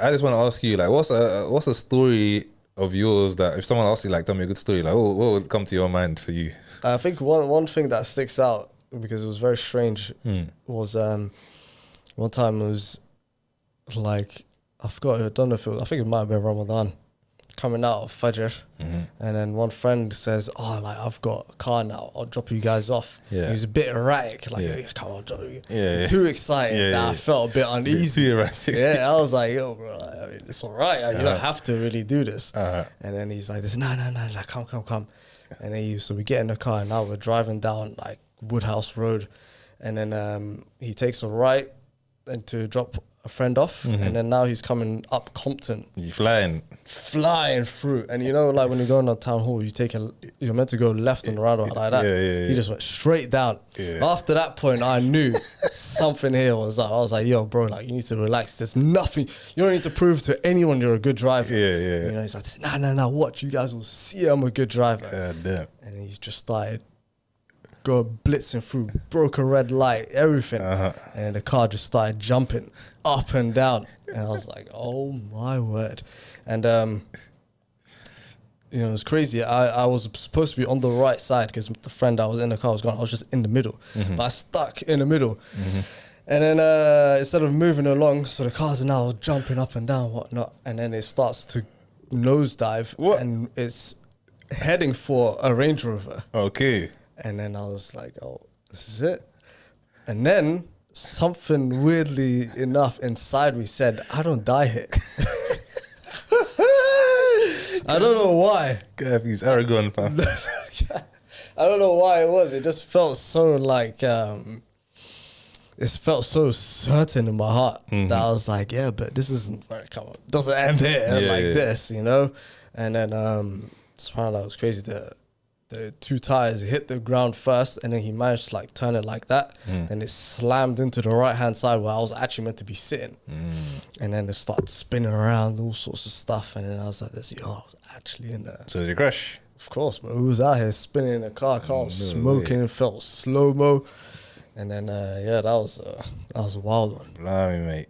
I just want to ask you, like, what's a story of yours that if someone asks you, like, tell me a good story, like, what would come to your mind for you? I think one thing that sticks out because it was very strange was one time it was like I forgot. I don't know if I think it might have been Ramadan, coming out of Fajr, and then one friend says, "Oh, like I've got a car now. I'll drop you guys off." Yeah. He was a bit erratic, like, "Yeah, come on, drop you." Yeah. Too excited that I felt a bit uneasy. Too erratic. Yeah, I was like, "Yo, bro, like, I mean, it's all right. Like, you don't have to really do this." And then he's like, "No, come." And then so we get in the car and now we're driving down like Woodhouse Road, and then he takes a right and to drop a friend off, and then now he's coming up Compton. You flying through, and you know, like when you go on a town hall, you're meant to go left and right like that. Yeah. He just went straight down. Yeah. After that point, I knew something here was up. I was like, "Yo, bro, like you need to relax. There's nothing. You don't need to prove to anyone you're a good driver." Yeah. You know, he's like, "Nah, watch. You guys will see I'm a good driver." Damn. And he's just started blitzing through, broke a red light, everything, and then the car just started jumping up and down, and I was like, "Oh my word!" And you know, it was crazy. I was supposed to be on the right side because the friend that was in the car was gone. I was just in the middle, but I stuck in the middle. And then instead of moving along, so the cars are now jumping up and down, whatnot, and then it starts to nosedive, and it's heading for a Range Rover. Okay. And then I was like, "Oh, this is it." And then something weirdly enough inside me said, "I don't die here." I don't know why. God, he's arrogant, fam. I don't know why it was. It just felt so like, it felt so certain in my heart that I was like, "Yeah, but this isn't where it doesn't end here this, you know?" And then, subhanAllah, it was crazy. The two tires hit the ground first, and then he managed to like turn it like that, and it slammed into the right hand side where I was actually meant to be sitting, and then it started spinning around, all sorts of stuff, and then I was like, I was actually in there." So did you crash? Of course, but who was out here spinning in the car was smoking, felt slow mo, and then that was a wild one. Blimey, mate.